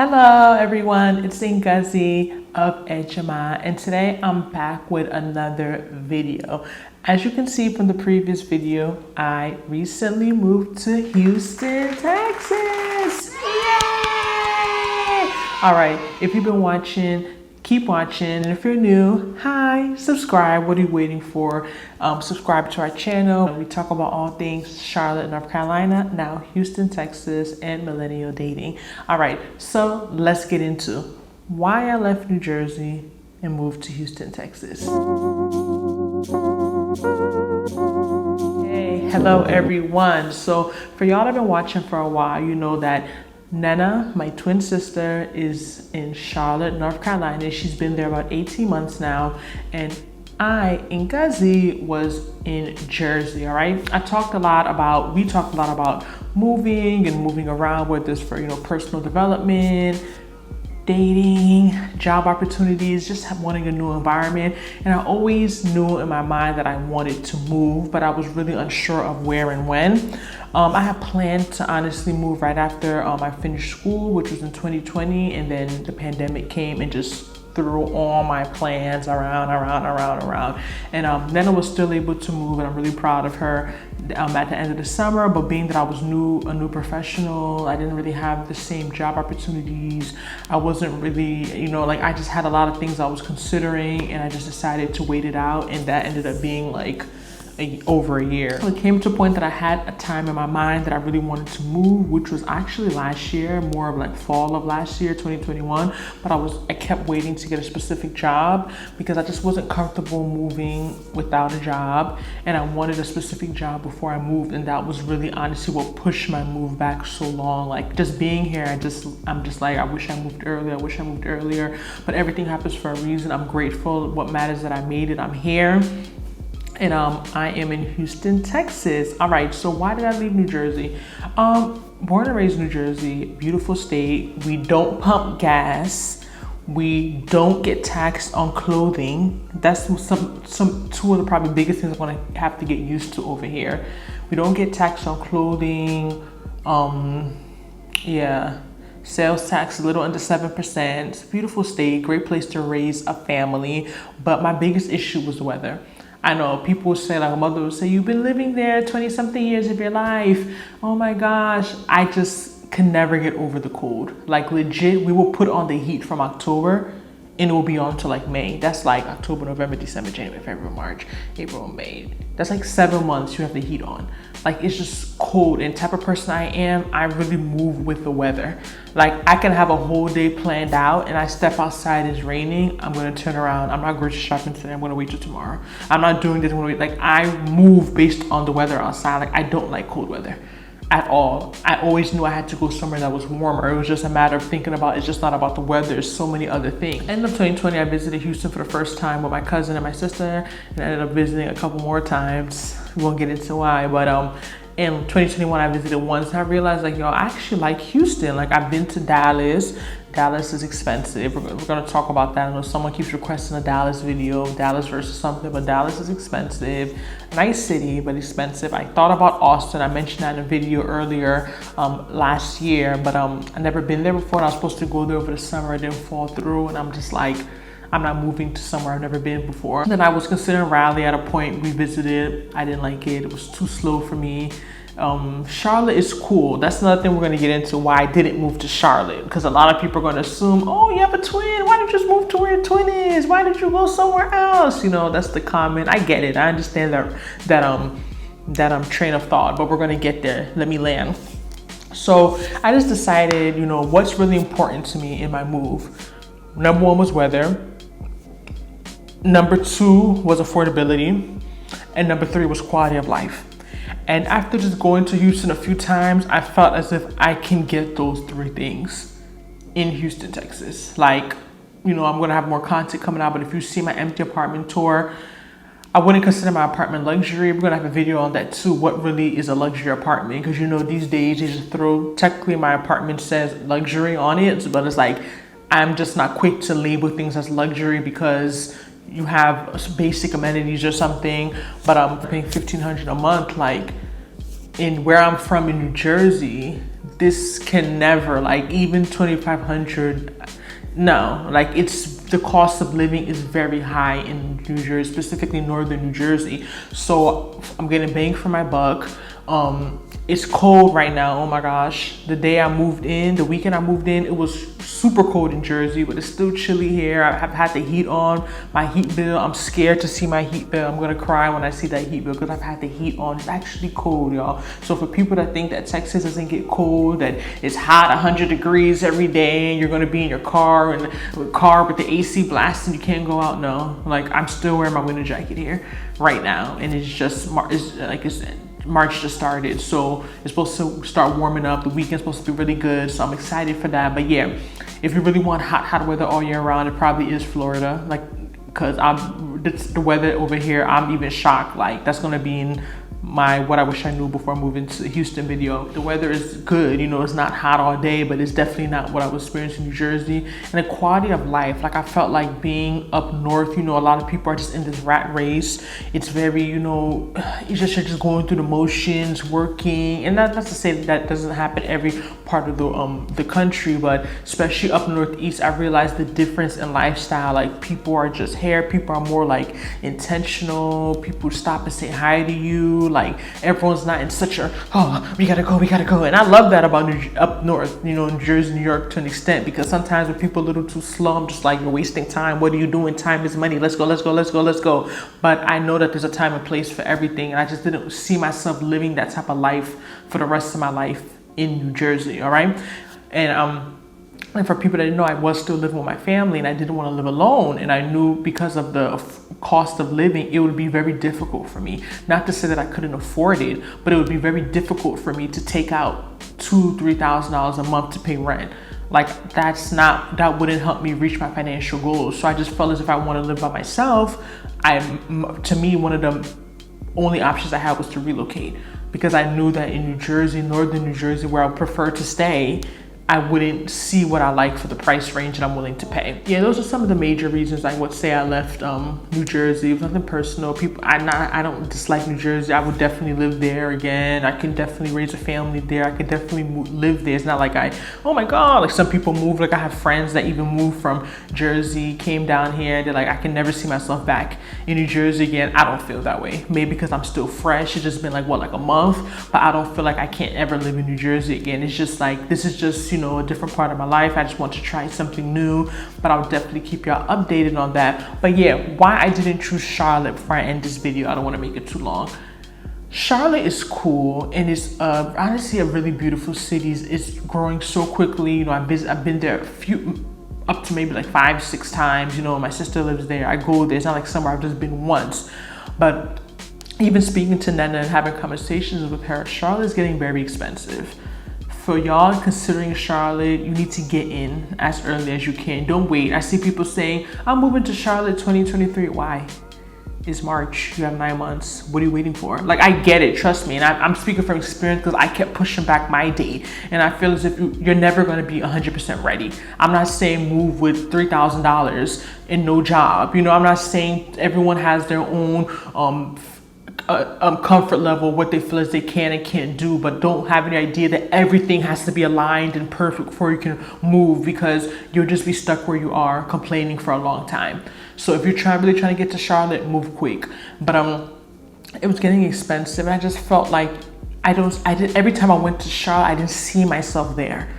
Hello everyone, it's Ngozi of Ejima, and today I'm back with another video. As you can see from the previous video, I recently moved to Houston, Texas. Yay! Alright, if you've been watching, keep watching, and if you're new, hi, subscribe. What are you waiting for? Subscribe to our channel. We talk about all things Charlotte, North Carolina, now Houston, Texas, and millennial dating. All right, so let's get into why I left New Jersey and moved to Houston, Texas. Hey, hello everyone. So for y'all that have been watching for a while, you know that Nnena, my twin sister, is in Charlotte, North Carolina. She's been there about 18 months now. And I, Ngozi, was in Jersey, all right? We talked a lot about moving and moving around, whether it's for, personal development, dating, job opportunities, just wanting a new environment. And I always knew in my mind that I wanted to move, but I was really unsure of where and when. I had planned to honestly move right after I finished school, which was in 2020, and then the pandemic came and just threw all my plans around. And Nnena was still able to move, and I'm really proud of her at the end of the summer. But being that I was a new professional, I didn't really have the same job opportunities. I wasn't really, I just had a lot of things I was considering, and I just decided to wait it out, and that ended up being like over a year. So it came to a point that I had a time in my mind that I really wanted to move, which was actually last year, more of like fall of last year, 2021. But I kept waiting to get a specific job because I just wasn't comfortable moving without a job, and I wanted a specific job before I moved, and that was really honestly what pushed my move back so long. Like just being here, I'm just like, I wish I moved earlier, but everything happens for a reason. I'm grateful. What matters is that I made it. I'm here. And I am in Houston, Texas. All right, so why did I leave New Jersey? Born and raised in New Jersey, beautiful state. We don't pump gas. We don't get taxed on clothing. That's two of the probably biggest things I'm gonna have to get used to over here. We don't get taxed on clothing. Sales tax a little under 7%. Beautiful state, great place to raise a family. But my biggest issue was the weather. I know people say, like a mother would say, you've been living there 20 something years of your life. Oh my gosh. I just can never get over the cold. Like legit, we will put on the heat from October and it will be on to like May. That's like October, November, December, January, February, March, April, May. That's like 7 months you have the heat on. Like it's just cold, and type of person I am, I really move with the weather. Like I can have a whole day planned out and I step outside, it's raining, I'm gonna turn around. I'm not grocery shopping today, I'm gonna wait till tomorrow. I'm not doing this, I'm gonna wait. Like I move based on the weather outside. Like I don't like cold weather at all. I always knew I had to go somewhere that was warmer. It was just a matter of thinking about, it's just not about the weather, there's so many other things. End of 2020, I visited Houston for the first time with my cousin and my sister, and I ended up visiting a couple more times. We won't get into why, but in 2021, I visited once, and I realized like, I actually like Houston. Like I've been to Dallas. Dallas is expensive. We're gonna talk about that. I know someone keeps requesting a Dallas video, Dallas versus something, but Dallas is expensive. Nice city, but expensive. I thought about Austin. I mentioned that in a video earlier last year, but I've never been there before, and I was supposed to go there over the summer. It didn't fall through, and I'm just like, I'm not moving to somewhere I've never been before. And then I was considering Raleigh at a point. We visited. I didn't like it. It was too slow for me. Charlotte is cool. That's another thing we're going to get into why I didn't move to Charlotte, because a lot of people are going to assume, oh, you have a twin, why didn't you just move to where your twin is? Why did you go somewhere else? That's the comment. I get it. I understand that train of thought, but we're going to get there. Let me land. So I just decided, what's really important to me in my move. Number one was weather. Number two was affordability. And number three was quality of life. And after just going to Houston a few times, I felt as if I can get those three things in Houston, Texas. Like, I'm gonna have more content coming out, but if you see my empty apartment tour, I wouldn't consider my apartment luxury. We're gonna have a video on that too. What really is a luxury apartment? Because these days they just throw, technically my apartment says luxury on it, but it's like, I'm just not quick to label things as luxury because you have basic amenities or something, but I'm paying $1,500 a month. Like in where I'm from in New Jersey, this can never, like even 2,500, no, like the cost of living is very high in New Jersey, specifically northern New Jersey. So I'm getting bang for my buck. It's cold right now. Oh my gosh. The weekend I moved in, it was super cold in Jersey, but it's still chilly here. I have had the heat on. My heat bill, I'm scared to see my heat bill. I'm gonna cry when I see that heat bill because I've had the heat on. It's actually cold, y'all. So for people that think that Texas doesn't get cold, that it's hot 100 degrees every day, and you're gonna be in your car and with the AC blasting, you can't go out. No, like I'm still wearing my winter jacket here right now, and it's just March just started, so it's supposed to start warming up. The weekend's supposed to be really good, so I'm excited for that. But yeah, if you really want hot weather all year round, it probably is Florida. Like, cause the weather over here, I'm even shocked. Like that's gonna be in my what I wish I knew before moving to the Houston video. The weather is good, you know, it's not hot all day, but it's definitely not what I was experiencing in New Jersey. And the quality of life, like I felt like being up north, you know, a lot of people are just in this rat race. It's very, you know, you're just going through the motions, working, and that's not to say that doesn't happen every part of the country, but especially up northeast, I realized the difference in lifestyle. Like people are just here, people are more like intentional, people stop and say hi to you. Like everyone's not in such a, oh, we gotta go. And I love that about up north, you know, New Jersey, New York to an extent, because sometimes when people are a little too slow, I'm just like, you're wasting time. What are you doing? Time is money. Let's go. But I know that there's a time and place for everything. And I just didn't see myself living that type of life for the rest of my life in New Jersey. All right. And for people that didn't know, I was still living with my family and I didn't want to live alone. And I knew because of the cost of living, it would be very difficult for me. Not to say that I couldn't afford it, but it would be very difficult for me to take out $2,000-$3,000 a month to pay rent. Like that wouldn't help me reach my financial goals. So I just felt as if I want to live by myself, to me, one of the only options I had was to relocate, because I knew that in New Jersey, northern New Jersey, where I would prefer to stay, I wouldn't see what I like for the price range that I'm willing to pay. Yeah, those are some of the major reasons I would say I left New Jersey. It was nothing personal. I don't dislike New Jersey. I would definitely live there again. I can definitely raise a family there. I could definitely live there. It's not like oh my God, like some people move. Like I have friends that even moved from Jersey, came down here. They're like, I can never see myself back in New Jersey again. I don't feel that way. Maybe because I'm still fresh. It's just been like a month, but I don't feel like I can't ever live in New Jersey again. It's just like, this is just, you know, a different part of my life. I just want to try something new, but I'll definitely keep y'all updated on that. But yeah, why I didn't choose Charlotte before I end this video, I don't want to make it too long. Charlotte is cool and it's honestly a really beautiful city. It's growing so quickly. You know, I've been there up to maybe like 5-6 times. You know, my sister lives there. I go there. It's not like somewhere I've just been once. But even speaking to Nnena and having conversations with her, Charlotte is getting very expensive. For y'all considering Charlotte, you need to get in as early as you can. Don't wait. I see people saying, I'm moving to Charlotte 2023. Why? It's March. You have 9 months. What are you waiting for? Like, I get it. Trust me. And I'm speaking from experience because I kept pushing back my date. And I feel as if you're never going to be 100% ready. I'm not saying move with $3,000 and no job. You know, I'm not saying everyone has their own comfort level, what they feel as they can and can't do, but don't have any idea that everything has to be aligned and perfect before you can move, because you'll just be stuck where you are complaining for a long time. So if you're really trying to get to Charlotte, move quick. But it was getting expensive and I just felt like every time I went to Charlotte, I didn't see myself there.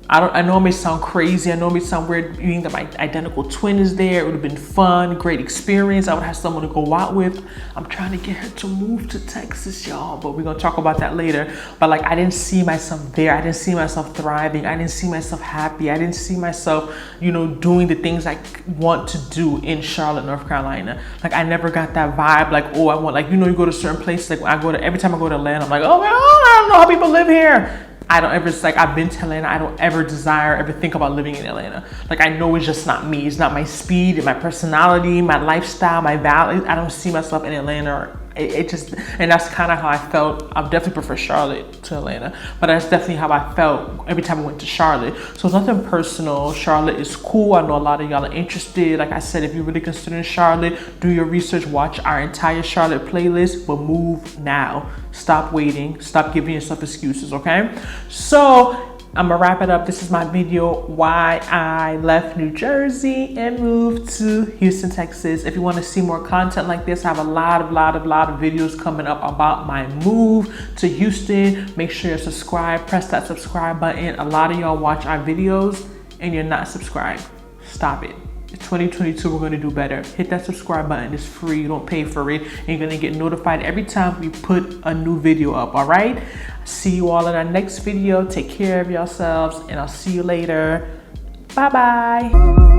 I know it may sound crazy. I know it may sound weird being that my identical twin is there. It would have been fun, great experience. I would have someone to go out with. I'm trying to get her to move to Texas, y'all, but we're going to talk about that later. But like, I didn't see myself there. I didn't see myself thriving. I didn't see myself happy. I didn't see myself, you know, doing the things I want to do in Charlotte, North Carolina. Like, I never got that vibe. Like, oh, I want, like, you know, you go to certain places. Like, every time I go to Atlanta, I'm like, oh, man, I don't know how people live here. I don't ever, it's like, I've been to Atlanta, I don't ever think about living in Atlanta. Like, I know it's just not me. It's not my speed, my personality, my lifestyle, my values. I don't see myself in Atlanta. And that's kind of how I felt. I definitely prefer Charlotte to Atlanta, but that's definitely how I felt every time I went to Charlotte. So it's nothing personal. Charlotte is cool. I know a lot of y'all are interested. Like I said, if you're really considering Charlotte, do your research, watch our entire Charlotte playlist, but move now. Stop waiting. Stop giving yourself excuses, okay? So I'm gonna wrap it up. This is my video why I left New Jersey and moved to Houston, Texas. If you want to see more content like this, I have a lot of videos coming up about my move to Houston. Make sure you're subscribed, press that subscribe button. A lot of y'all watch our videos and you're not subscribed. Stop it. It's 2022, we're gonna do better. Hit that subscribe button, it's free, you don't pay for it. And you're gonna get notified every time we put a new video up, all right? See you all in our next video. Take care of yourselves and I'll see you later. Bye-bye.